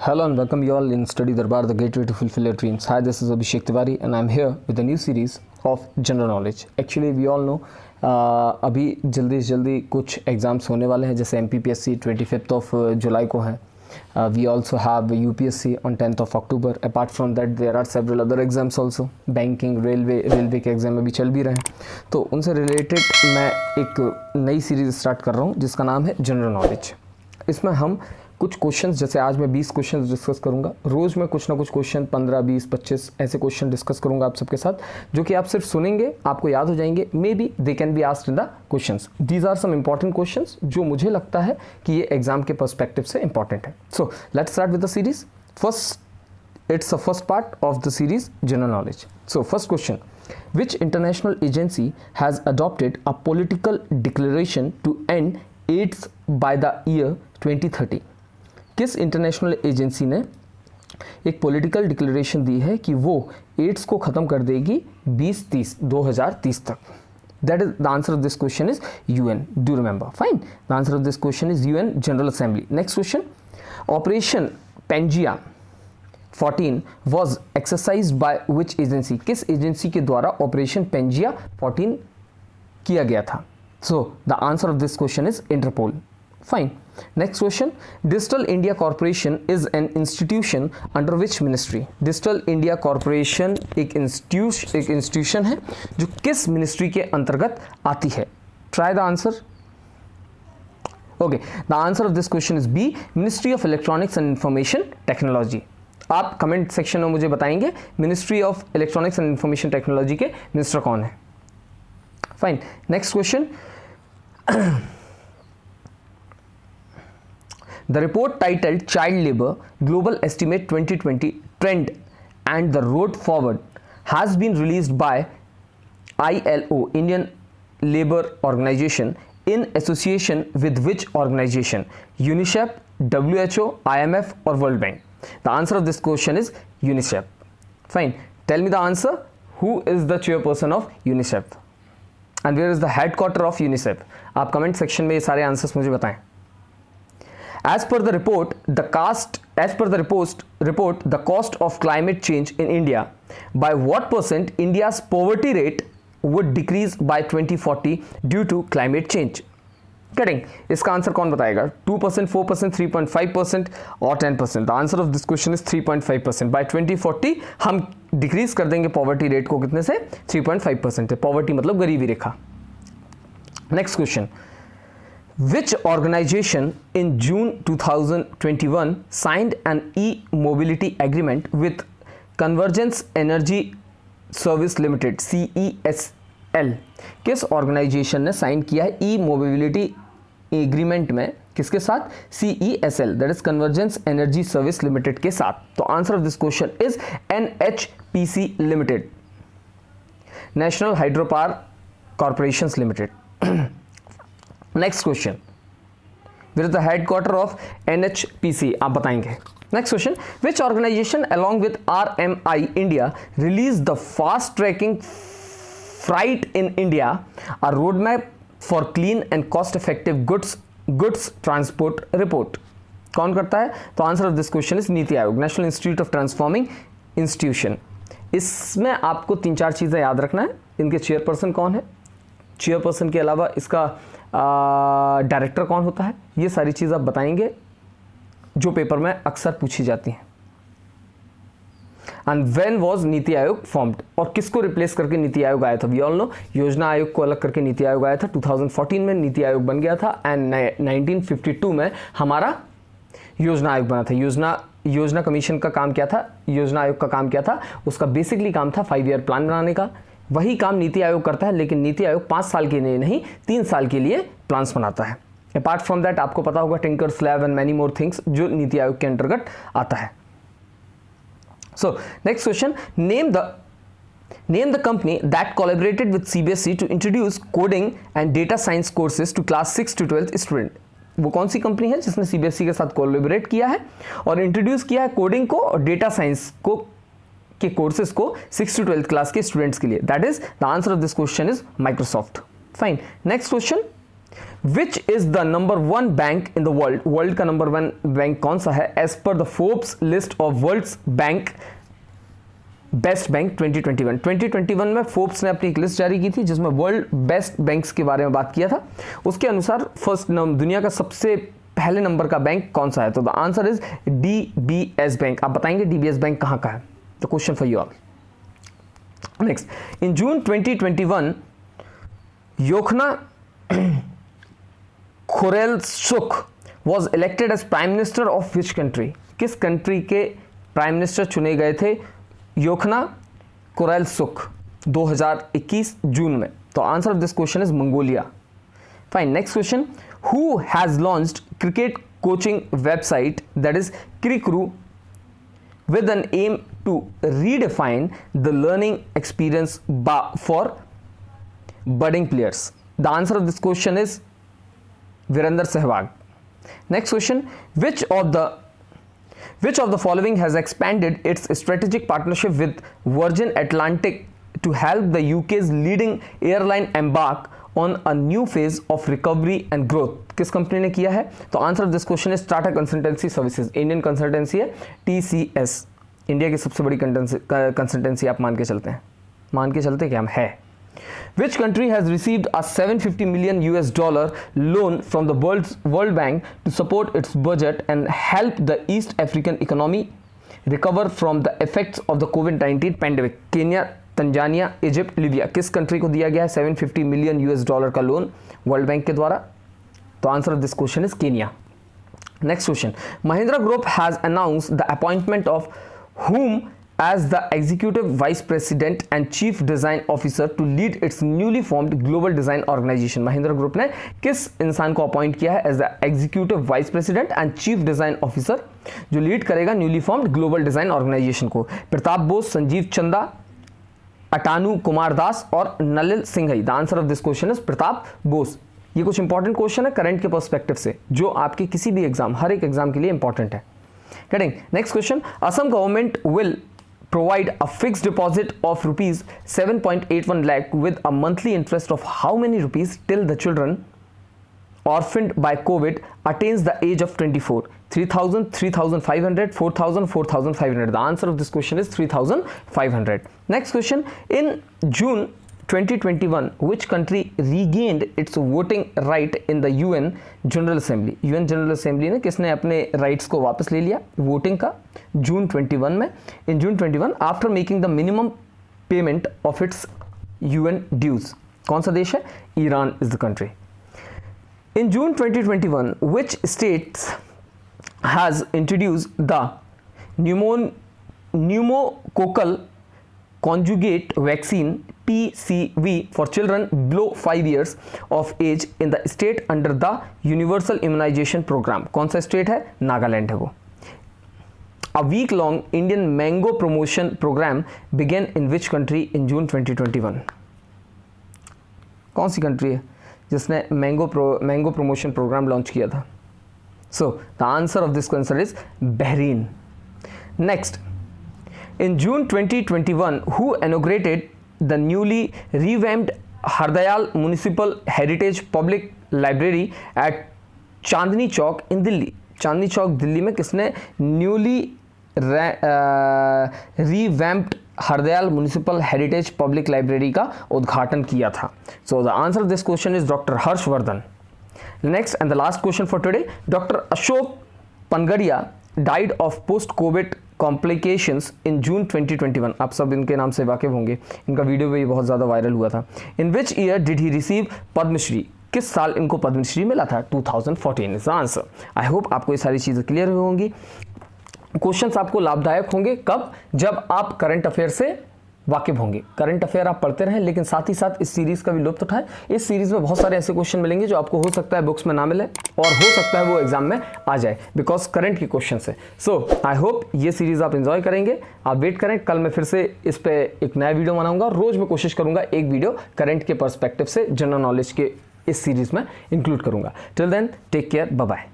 Hello and welcome you all in Study Darbar, the gateway to fulfill your dreams. Hi, this is Abhishek Tiwari and I'm here with a new series of general knowledge. Actually, we all know अभी जल्दी से जल्दी कुछ exams होने वाले हैं, जैसे MPPSC 25th of July को है. We also have UPSC on 10th of October. Apart from that, there are several other exams also. Banking, railway के एग्ज़ाम अभी चल भी रहे हैं. तो उनसे रिलेटेड मैं एक नई सीरीज़ स्टार्ट कर रहा हूँ जिसका नाम है जनरल नॉलेज. इसमें हम कुछ क्वेश्चंस, जैसे आज मैं 20 क्वेश्चंस डिस्कस करूंगा. रोज़ मैं कुछ ना कुछ क्वेश्चन 15, 20, 25 ऐसे क्वेश्चन डिस्कस करूंगा आप सबके साथ, जो कि आप सिर्फ सुनेंगे, आपको याद हो जाएंगे. May be they can be asked in the questions. These are some important questions जो मुझे लगता है कि ये एग्जाम के पर्सपेक्टिव से इंपॉर्टेंट है. So let's start with the series. It's the first part of the series general knowledge. So first question, which international agency has adopted a political declaration to end AIDS by the year 2030? किस international agency ने एक political declaration दी है कि वो ads को ख़त्म कर देगी 2030 तक? That is the answer of this question is UN. Do remember? Fine. The answer of this question is UN General Assembly. Next question, Operation Pangea 14 was exercised by which agency? किस agency के द्वारा operation Pangaea 14 किया गया था? So the answer of this question is Interpol. Fine. Next question, Digital India Corporation is an institution under which ministry? Digital India Corporation एक institution है जो किस मिनिस्ट्री के अंतर्गत आती है? Try the answer. Okay, the answer of this question is B, Ministry of Electronics and Information Technology. आप comment section में मुझे बताएंगे ministry of electronics and information technology के मिनिस्टर कौन है. Fine. Next question, The report titled Child Labor Global Estimate 2020 Trend and the Road Forward has been released by ILO, Indian Labour Organization, in association with which organization? UNICEF, WHO, IMF or World Bank? The answer of this question is UNICEF. Fine. Tell me the answer. Who is the chairperson of UNICEF? And where is the headquarter of UNICEF? आप comment section में ये सारे answers मुझे बताएं. As per the report, the cost of climate change in India, by what percent India's poverty rate would decrease by 2040 due to climate change? करेंगे, इसका answer कौन बताएगा? 2%, 4%, 3.5% और 10%. The answer of this question is 3.5%. By 2040 हम decrease कर देंगे poverty rate को कितने से? 3.5%. पॉवर्टी मतलब गरीबी रेखा. Next question, Which organization in June 2021 signed an e-mobility agreement with Convergence Energy Service Limited CESL? किस ऑर्गेनाइजेशन ने साइन किया है ई मोबिलिटी एग्रीमेंट में? किसके साथ? CESL, that is convergence energy service limited के साथ. तो answer of this question is NHPC limited, national hydro power corporations limited. Next question, which is the headquarter of NHPC? आप बताएंगे. Next question, which organisation along with RMI India release the fast tracking freight in India, a road map for clean and cost effective goods transport report? कौन करता है? तो answer of this question is NITI Aayog, national institute of transforming institution. इसमें आपको 3-4 चीज़ें याद रखना है. इनके चेयरपर्सन कौन है, चेयरपर्सन के अलावा इसका डायरेक्टर कौन होता है, ये सारी चीज़ आप बताएंगे जो पेपर में अक्सर पूछी जाती हैं. And when was NITI Aayog formed, और किसको रिप्लेस करके नीति आयोग आया था? वी ऑल नो, योजना आयोग को अलग करके नीति आयोग आया था. 2014 में नीति आयोग बन गया था एंड 1952 में हमारा योजना आयोग बना था. योजना कमीशन का काम क्या था? योजना आयोग का काम क्या था? उसका बेसिकली काम था 5 ईयर प्लान बनाने का. वही काम नीति आयोग करता है, लेकिन नीति आयोग 5 साल के लिए नहीं 3 साल के लिए प्लान्स बनाता है. अपार्ट फ्रॉम दैट आपको पता होगा tinkers lab and many more things जो नीति आयोग के अंतर्गत आता है. So next question, name the company that collaborated with CBSE to introduce coding and data science courses to class 6 to 12 student. वो कौन सी कंपनी है जिसने CBSE के साथ कोलैबोरेट किया है और इंट्रोड्यूस किया है कोडिंग को और डेटा साइंस को के कोर्सेज को 6 to 12 क्लास के स्टूडेंट्स के लिए? That is the answer of this question is Microsoft. Fine. Next question, which is the number 1 bank in the world, world का नंबर 1 बैंक कौन सा है as per the Forbes list of world's bank best bank 2021। 2021 में Forbes ने अपनी एक list जारी की थी जिसमें वर्ल्ड बेस्ट बैंक्स के बारे में बात किया था। उसके अनुसार फर्स्ट दुनिया का सबसे पहले नंबर का बैंक कौन सा है, तो the answer is DBS bank. आप बताएंगे डीबीएस बैंक कहां का है, the question for you all. Next, in June 2021 Ukhnaa Khurelsukh was elected as prime minister of which country, किस कंट्री के प्राइम मिनिस्टर चुने गए थे योखना खुरेलसुख 2021 जून में, तो answer of this question is Mongolia. Fine, next question, who has launched cricket coaching website that is Crickuru with an aim to redefine the learning experience for budding players? The answer of this question is Virender Sehwag. Next question, which of the following has expanded its strategic partnership with Virgin Atlantic to help the UK's leading airline embark on a new phase of recovery and growth? किस company ने किया है, तो answer of this question is Tata consultancy services, Indian consultancy है TCS, India की सबसे बड़ी consultancy आप मान के चलते कि हम है। Which country has received a $750 million loan from the World Bank to support its budget and help the East African economy recover from the effects of the COVID-19 pandemic? Kenya, Tanzania, Egypt, Libya, किस country को दिया गया है $750 million का loan world bank के द्वारा, तो answer of this question is Kenya. Next question, Mahindra group has announced the appointment of whom as the executive vice president and chief design officer to lead its newly formed global design organization? Mahindra group ने किस इंसान को appoint किया है as the executive vice president and chief design officer जो lead करेगा newly formed global design organization को? प्रताप बोस, संजीव चंदा, अटानू कुमार दास और Nalil Singhai. The answer of this question is Pratap Bose. ये कुछ इंपॉर्टेंट क्वेश्चन है करंट के पर्सपेक्टिव से जो आपके किसी भी एग्जाम, हर एक एग्जाम के लिए इंपॉर्टेंट है। Getting next question, Assam government will provide a fixed deposit of rupees 7.81 lakh with a monthly interest of how many rupees till the children orphaned by COVID attains the age of 24? 3,000, 3,500, 4,000, 4,500. The answer of this question is 3,500. Next question, in June 2021 which country regained its voting right in the UN General Assembly? UN General Assembly ने किसने अपने rights को वापस ले लिया voting का जून 21 में? In June 21 after making the minimum payment of its UN dues. कौन सा देश है? Iran is the country. In June 2021 which states has introduced the pneumococcal conjugate vaccine PCV for children below 5 years of age in the state under the universal immunization program? कौन सा state है? नागालैंड है वो। A week long Indian mango promotion program began in which country in June 2021? कौन सी country है जिसने mango promotion programme launch किया था? So the answer of this answer is Bahrain. Next, in June 2021 who inaugurated the newly revamped Hardayal Municipal Heritage Public Library at Chandni Chowk in Delhi? Chandni Chowk Delhi में किसने newly revamped Hardayal municipal heritage public library का उद्घाटन किया था? So the answer of this question is doctor Harshvardhan. Next and the last question for today, doctor Ashok Panagariya died of post covid complications in June 2021। आप सब इनके नाम से वाकिफ होंगे, इनका वीडियो भी बहुत ज़्यादा वायरल हुआ था। In which year did he receive Padma Shri? किस साल इनको पद्मश्री मिला था? 2014 is the answer. I hope आपको ये सारी चीज़ें क्लियर हुई होंगी। क्वेश्चंस आपको लाभदायक होंगे कब? जब आप करंट अफेयर से वाकिफ होंगे। करंट अफेयर आप पढ़ते रहें लेकिन साथ ही साथ इस सीरीज़ का भी लुत्फ उठाएं। इस सीरीज़ में बहुत सारे ऐसे क्वेश्चन मिलेंगे जो आपको हो सकता है बुक्स में ना मिले और हो सकता है वो एग्जाम में आ जाए बिकॉज करंट के क्वेश्चन है। सो आई होप ये सीरीज़ आप एंजॉय करेंगे। आप वेट करें, कल मैं फिर से इस पर एक नया वीडियो बनाऊंगा। रोज़ मैं कोशिश करूंगा एक वीडियो करंट के पर्सपेक्टिव से जनरल नॉलेज के इस सीरीज़ में इंक्लूड करूंगा। Till then take care, bye bye.